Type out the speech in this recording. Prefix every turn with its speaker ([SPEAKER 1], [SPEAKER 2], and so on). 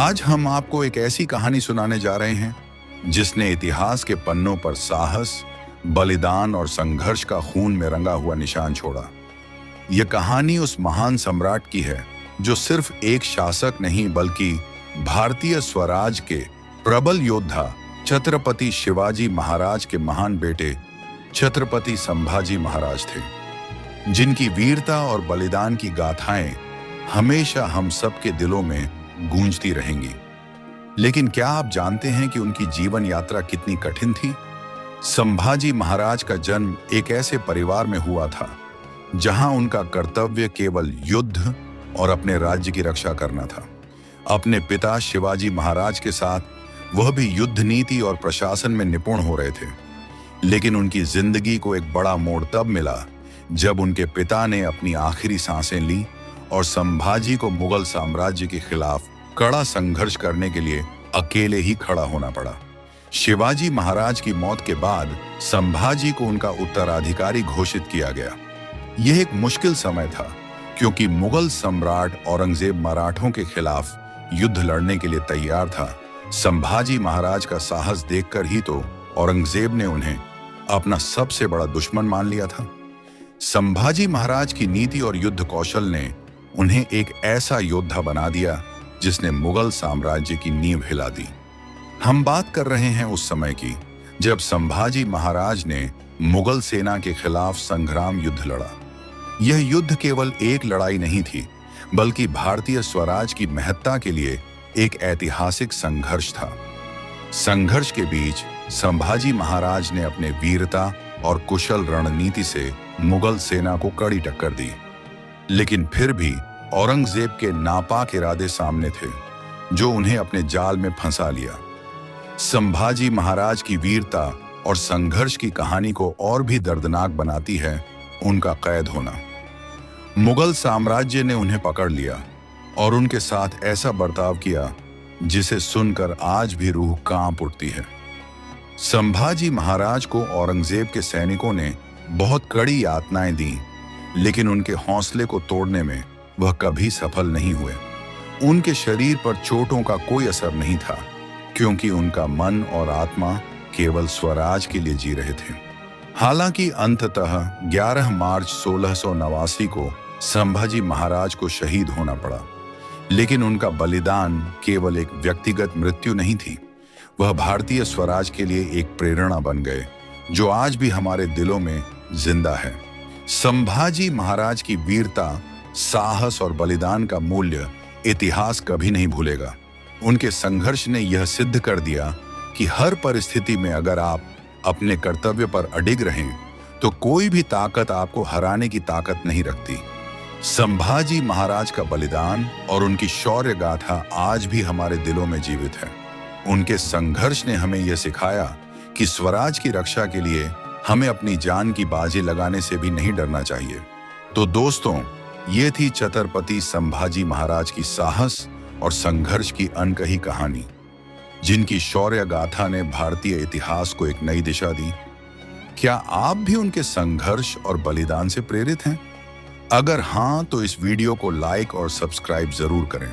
[SPEAKER 1] आज हम आपको एक ऐसी कहानी सुनाने जा रहे हैं जिसने इतिहास के पन्नों पर साहस, बलिदान और संघर्ष का खून में रंगा हुआ निशान छोड़ा। यह कहानी उस महान सम्राट की है जो सिर्फ एक शासक नहीं बल्कि भारतीय स्वराज के प्रबल योद्धा छत्रपति शिवाजी महाराज के महान बेटे छत्रपति संभाजी महाराज थे, जिनकी वीरता और बलिदान की गाथाएं हमेशा हम सबके दिलों में गूंजती रहेंगी। लेकिन क्या आप जानते हैं कि उनकी जीवन यात्रा कितनी कठिन थी? संभाजी महाराज का जन्म एक ऐसे परिवार में हुआ था जहां उनका कर्तव्य केवल युद्ध और अपने राज्य की रक्षा करना था। अपने पिता शिवाजी महाराज के साथ वह भी युद्ध नीति और प्रशासन में निपुण हो रहे थे। लेकिन उनकी जिंदगी को एक बड़ा मोड़ तब मिला जब उनके पिता ने अपनी आखिरी सांसें ली और संभाजी को मुगल साम्राज्य के खिलाफ कड़ा संघर्ष करने के लिए अकेले ही खड़ा होना पड़ा। शिवाजी महाराज की मौत के बाद संभाजी को उनका उत्तराधिकारी घोषित किया गया। यह एक मुश्किल समय था क्योंकि मुगल सम्राट औरंगजेब मराठों के खिलाफ युद्ध लड़ने के लिए तैयार था। संभाजी महाराज का साहस देखकर ही तो औरंगजेब ने उन्हें अपना सबसे बड़ा दुश्मन मान लिया था। संभाजी महाराज की नीति और युद्ध कौशल ने उन्हें एक ऐसा योद्धा बना दिया जिसने मुगल साम्राज्य की नींव हिला दी। हम बात कर रहे हैं उस समय की जब संभाजी महाराज ने मुगल सेना के खिलाफ संग्राम युद्ध लड़ा। यह युद्ध केवल एक लड़ाई नहीं थी बल्कि भारतीय स्वराज की महत्ता के लिए एक ऐतिहासिक संघर्ष था। संघर्ष के बीच संभाजी महाराज ने अपने वीरता और कुशल रणनीति से मुगल सेना को कड़ी टक्कर दी। लेकिन फिर भी औरंगजेब के नापाक इरादे सामने थे जो उन्हें अपने जाल में फंसा लिया। संभाजी महाराज की वीरता और संघर्ष की कहानी को और भी दर्दनाक बनाती है उनका कैद होना। मुगल साम्राज्य ने उन्हें पकड़ लिया और उनके साथ ऐसा बर्ताव किया जिसे सुनकर आज भी रूह कांप उठती है। संभाजी महाराज को औरंगजेब के सैनिकों ने बहुत कड़ी यातनाएं दी, लेकिन उनके हौसले को तोड़ने में वह कभी सफल नहीं हुए। उनके शरीर पर चोटों का कोई असर नहीं था क्योंकि उनका मन और आत्मा केवल स्वराज के लिए जी रहे थे। हालांकि अंततः 11 मार्च 1689 को संभाजी महाराज को शहीद होना पड़ा, लेकिन उनका बलिदान केवल एक व्यक्तिगत मृत्यु नहीं थी। वह भारतीय स्वराज के लिए एक प्रेरणा बन गए जो आज भी हमारे दिलों में जिंदा है। संभाजी महाराज की वीरता, साहस और बलिदान का मूल्य इतिहास कभी नहीं भूलेगा। उनके संघर्ष ने यह सिद्ध कर दिया कि हर परिस्थिति में अगर आप अपने कर्तव्य पर अडिग रहें तो कोई भी ताकत आपको हराने की ताकत नहीं रखती। संभाजी महाराज का बलिदान और उनकी शौर्य गाथा आज भी हमारे दिलों में जीवित है। उनके संघर्ष ने हमें यह सिखाया कि स्वराज की रक्षा के लिए हमें अपनी जान की बाजी लगाने से भी नहीं डरना चाहिए। तो दोस्तों, ये थी छत्रपति संभाजी महाराज की साहस और संघर्ष की अनकही कहानी, जिनकी शौर्य गाथा ने भारतीय इतिहास को एक नई दिशा दी। क्या आप भी उनके संघर्ष और बलिदान से प्रेरित हैं? अगर हाँ, तो इस वीडियो को लाइक और सब्सक्राइब जरूर करें।